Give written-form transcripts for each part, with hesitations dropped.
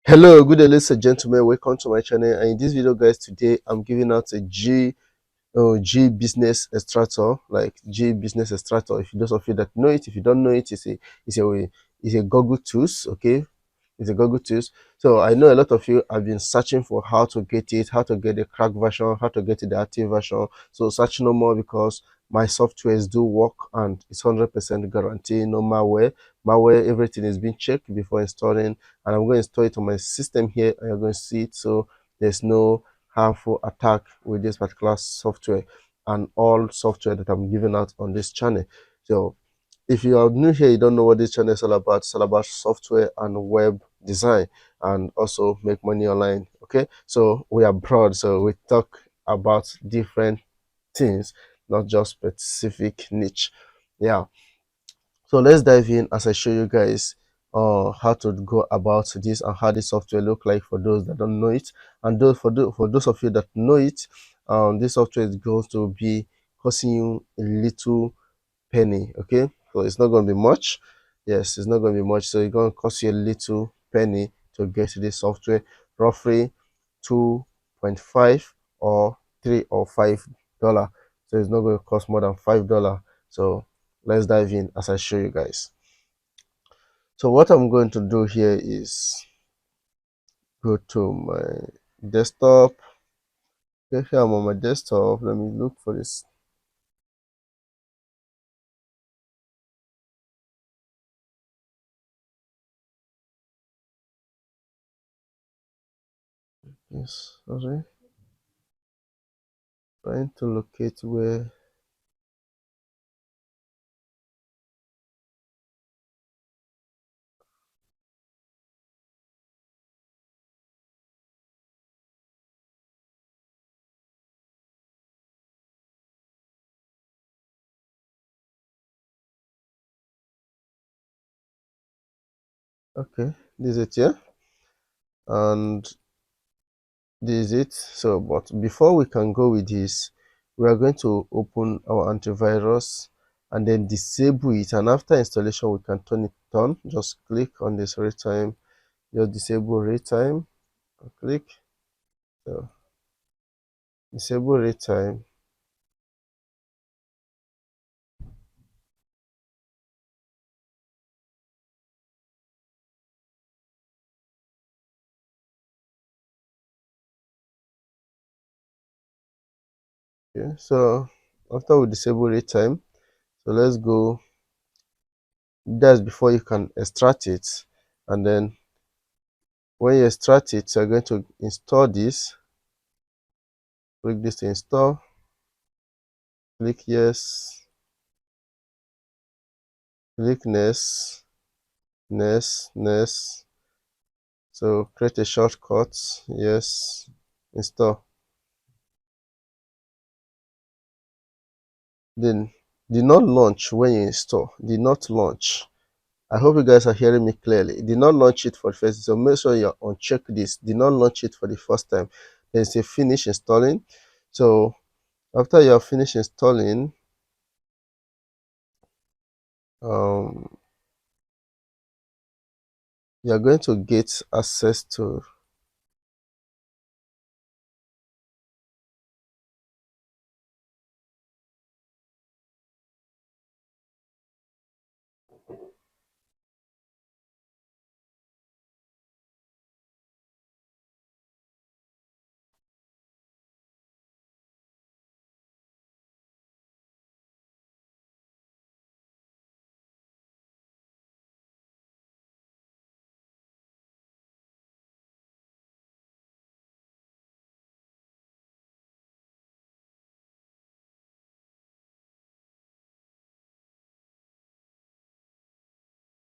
Hello, good day, ladies and gentlemen. Welcome to my channel. And in this video, guys, today I'm giving out a G-Business Extractor, like G-Business Extractor. If those of you that know it, if you don't know it, it's a Google tools. Okay, it's a Google tools. So I know a lot of you have been searching for how to get it, how to get the crack version, how to get the active version. So search no more, because my softwares do work and it's 100% guarantee, no malware. Malware, everything is being checked before installing, and I'm going to install it on my system here, and you're going to see it. So there's no harmful attack with this particular software and all software that I'm giving out on this channel. So if you are new here, you don't know what this channel is all about. It's all about software and web design, and also make money online. Okay, so we are broad, so we talk about different things, not just specific niche. Yeah, so let's dive in as I show you guys how to go about this and how the software look like for those that don't know it. And for those of you that know it, this software is going to be costing you a little penny. Okay, so it's not going to be much. Yes, it's not going to be much. So it's going to cost you a little penny to get this software, roughly 2.5 or $3 or $5. So it's not going to cost more than $5. So let's dive in as I show you guys. So what I'm going to do here is go to my desktop. Okay, here I'm on my desktop. Let me look for this. Yes, sorry, trying to locate where. Okay, this is it here, and this is it. So but before we can go with this, we are going to open our antivirus and then disable it, and after installation we can turn it on. Just click on this real time, just disable real time, click, so disable real time. Okay, so after we disable real time, so let's go. That's before you can extract it, and then when you extract it, you're going to install this. Click this to install, click yes, click next, next. So create a shortcut, yes, install. Then did not launch when you install, did not launch. I hope you guys are hearing me clearly. Did not launch it for the first, so make sure you uncheck this. Did not launch it for the first time. Then say finish installing. So after you have finished installing, um, you are going to get access to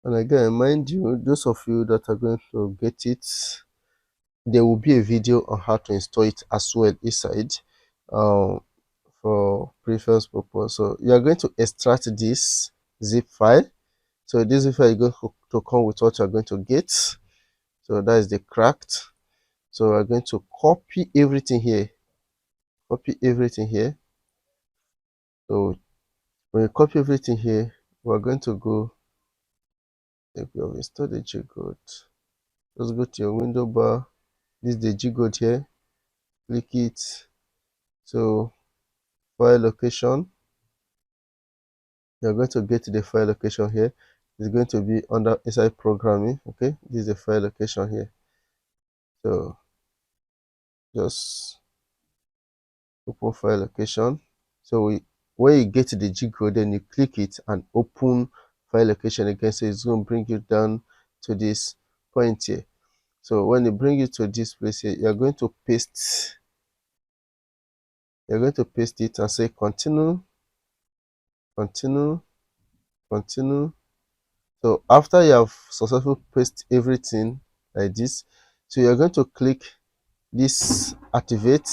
and again, mind you, those of you that are going to get it, there will be a video on how to install it as well inside, um, for preference purpose. So you are going to extract this zip file. So this zip file is going to come with what you are going to get. So that is the cracked. So we're going to copy everything here. Copy everything here. So when you copy everything here, we're going to go. If we have installed the G code. Just go to your window bar. This is the G code here. Click it. So file location. You're going to get to the file location here. It's going to be under inside programming. Okay, this is the file location here. So just open file location. So when you get to the G code, then you click it and open file location again. So it's going to bring you down to this point here. So when it brings you to this place here, you're going to paste it and say continue, continue, continue. So after you have successfully pasted everything like this, so you're going to click this activate.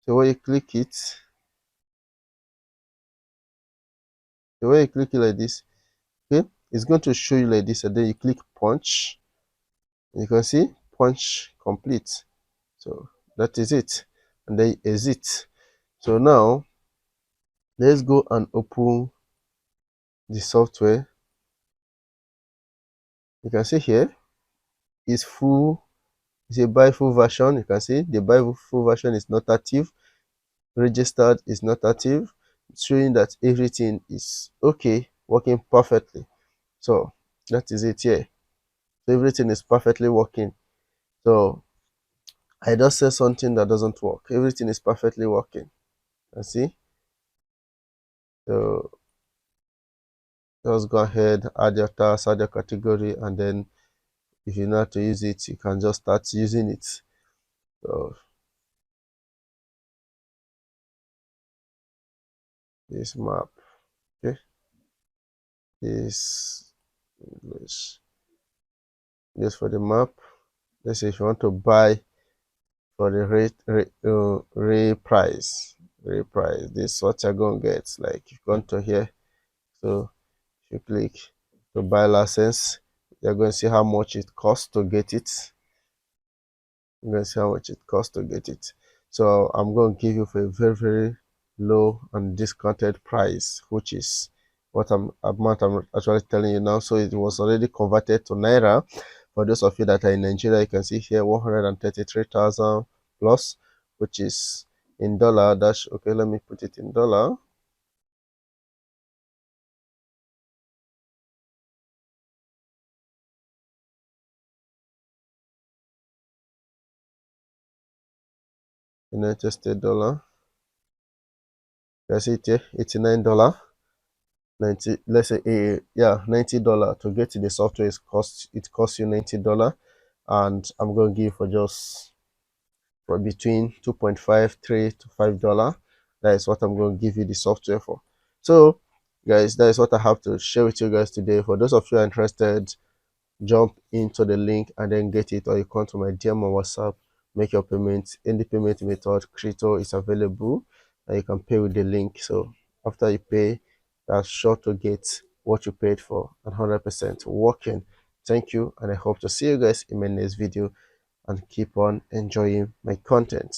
So when you click it, like this, okay, it's going to show you like this, and then you click punch. You can see punch complete. So that is it, and then exit. So now let's go and open the software. You can see here is full. It's a buy full version. You can see the buy full version is not active. Registered is not active, showing that everything is okay, working perfectly. So that is it here. So everything is perfectly working. So I just said something that doesn't work. Everything is perfectly working. You see? So just go ahead, add your task, add your category, and then if you know how to use it, you can just start using it. So this map, okay, this English, just for the map. Let's say if you want to buy for the rate price, this is what you're going to get. Like if you go to here, so if you click to buy license, you're going to see how much it costs to get it. You're going to see how much it costs to get it. So I'm going to give you for a very, very low and discounted price, which is what I'm actually telling you now. So it was already converted to Naira. For those of you that are in Nigeria, you can see here 133,000 plus, which is in dollar. That's okay. Let me put it in dollar. United States dollar. You can see it here, $89. 90, let's say $90 to get to the software. It costs you $90, and I'm going to give for just from between 2.53 to $5. That is what I'm going to give you the software for. So guys, that is what I have to share with you guys today. For those of you interested, jump into the link and then get it, or you come to my DM on WhatsApp, make your payment. Any payment method, crypto is available, and you can pay with the link. So after you pay, that's sure to get what you paid for, and 100% working. Thank you, and I hope to see you guys in my next video, and keep on enjoying my content.